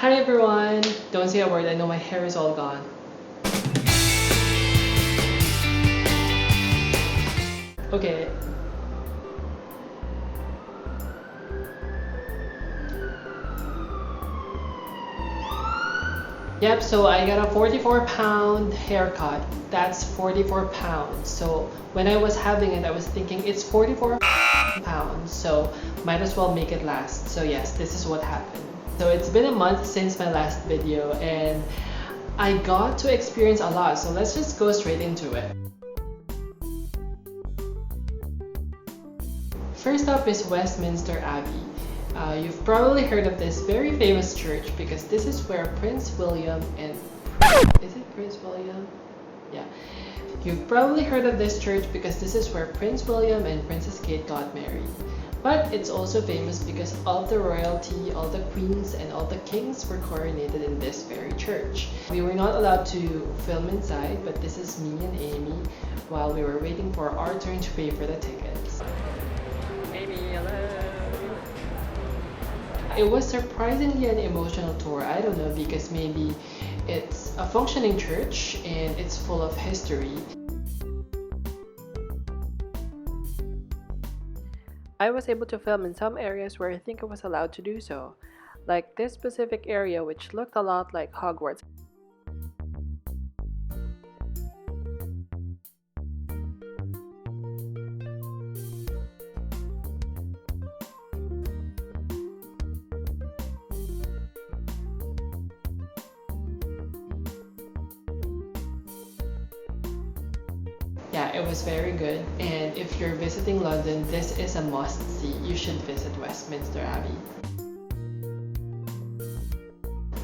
Hi everyone! Don't say a word, I know my hair is all gone. Okay. Yep, so I got a 44-pound haircut. That's 44 pounds. So when I was having it, I was thinking it's 44 pounds, so might as well make it last. So yes, this is what happened. So it's been a month since my last video and I got to experience a lot, so let's just go straight into it. First up is Westminster Abbey. You've probably heard of this very famous church because this is where Prince William and... Is it Prince William? Yeah. You've probably heard of this church because this is where Prince William and Princess Kate got married. But it's also famous because all the royalty, all the queens, and all the kings were coronated in this very church. We were not allowed to film inside, but this is me and Amy while we were waiting for our turn to pay for the tickets. Amy, hello! It was surprisingly an emotional tour. I don't know, because maybe it's a functioning church and it's full of history. I was able to film in some areas where I think I was allowed to do so, like this specific area which looked a lot like Hogwarts. Yeah, it was very good, and if you're visiting London, this is a must-see. You should visit Westminster Abbey.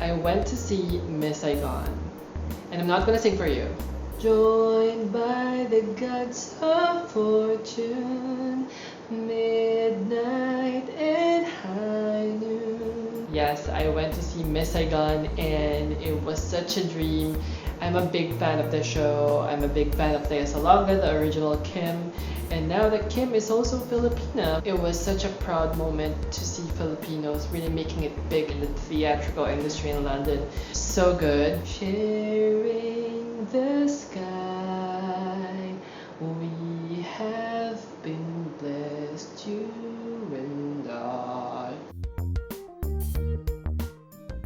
I went to see Miss Saigon, and I'm not gonna sing for you. Joined by the gods of fortune, midnight and high noon. Yes, I went to see Miss Saigon, and it was such a dream. I'm a big fan of the show. I'm a big fan of Lea Salonga, the original Kim, and now that Kim is also Filipina. It was such a proud moment to see Filipinos really making it big in the theatrical industry in London. So good. Sharing the sky, we have been blessed, you and I.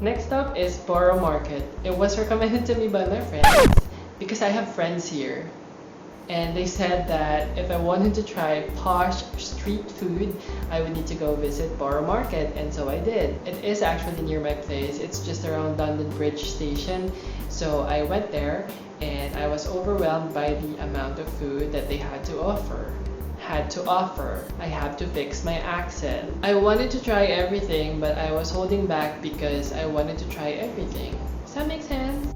Next up is Borough Market. It was recommended to me by my friends because I have friends here. And they said that if I wanted to try posh street food, I would need to go visit Borough Market, and so I did. It is actually near my place. It's just around London Bridge Station. So I went there and I was overwhelmed by the amount of food that they had to offer. I had to fix my accent. I wanted to try everything, but I was holding back because I wanted to try everything. Does that make sense?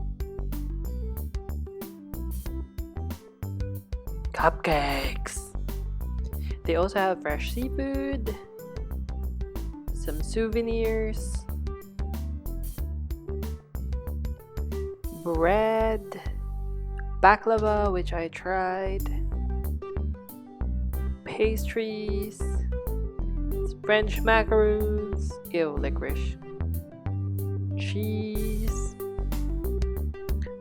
Cupcakes! They also have fresh seafood, some souvenirs, bread, baklava, which I tried, pastries, French macaroons, ew, licorice, cheese,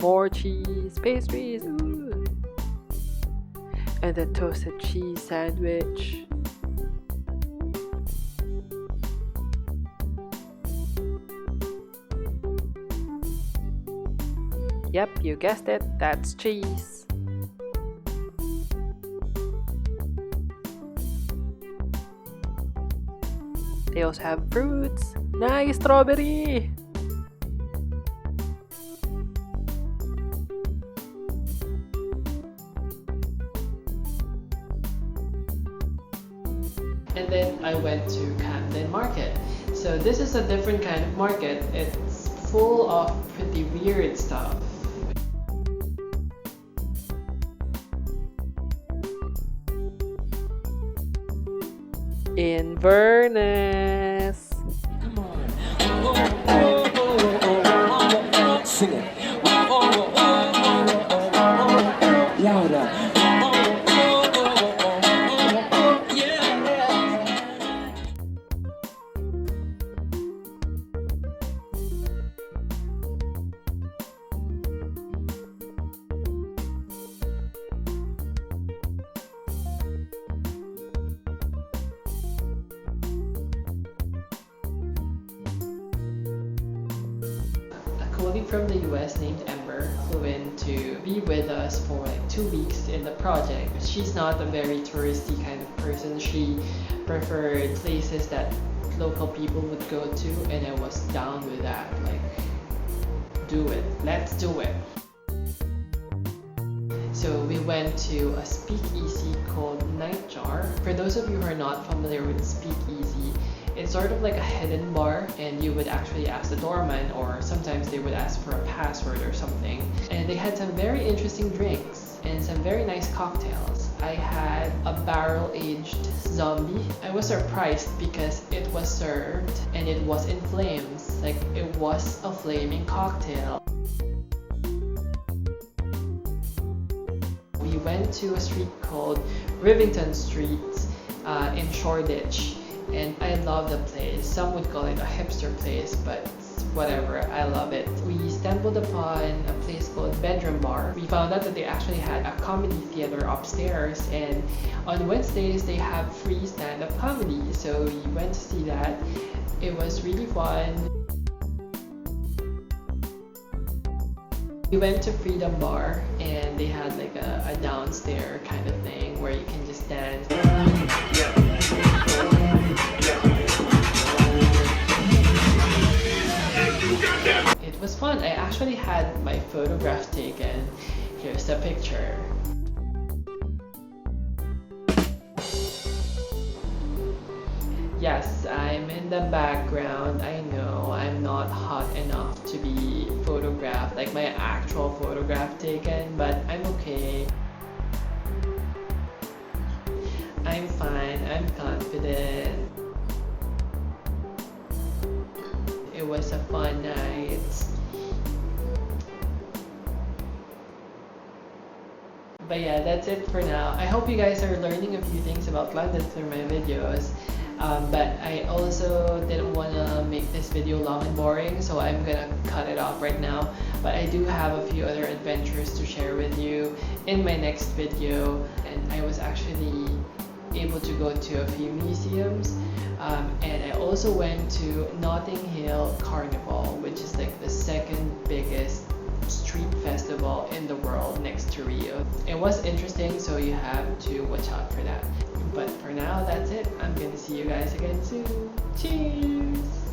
more cheese, pastries, ooh, and the toasted cheese sandwich. Yep, you guessed it, that's cheese. They also have fruits. Nice, strawberry! And then I went to Camden Market. So this is a different kind of market. It's full of pretty weird stuff. Inverness. Come on. Sing it. Louder. colleague from the US named Ember flew in to be with us for like 2 weeks in the project. She's not a very touristy kind of person. She preferred places that local people would go to, and I was down with that. Like, do it. Let's do it. So we went to a speakeasy called Nightjar. For those of you who are not familiar with speakeasy, it's sort of like a hidden bar, and you would actually ask the doorman, or sometimes they would ask for a password or something. And they had some very interesting drinks and some very nice cocktails. I had a barrel-aged zombie. I was surprised because it was served and it was in flames. Like, it was a flaming cocktail. We went to a street called Rivington Street in Shoreditch, and I love the place. Some would call it a hipster place, but whatever, I love it. We stumbled upon a place called Bedroom Bar. We found out that they actually had a comedy theater upstairs, and on Wednesdays they have free stand-up comedy, so we went to see that. It was really fun. We went to Freedom Bar, and they had like a downstairs kind of thing where you can just dance. It was fun. I actually had my photograph taken. Here's the picture. Yes, I'm in the background. I know I'm not hot enough to be photographed, like my actual photograph taken, but I'm okay. I'm fine. I'm confident. It was a fun night. But yeah, that's it for now. I hope you guys are learning a few things about London through my videos. But I also didn't want to make this video long and boring, so I'm gonna cut it off right now. But I do have a few other adventures to share with you in my next video, and I was actually able to go to a few museums, and I also went to Notting Hill Carnival, which is like the second biggest street festival in the world next to Rio. It was interesting, so you have to watch out for that. But for now, that's it. I'm gonna see you guys again soon. Cheers!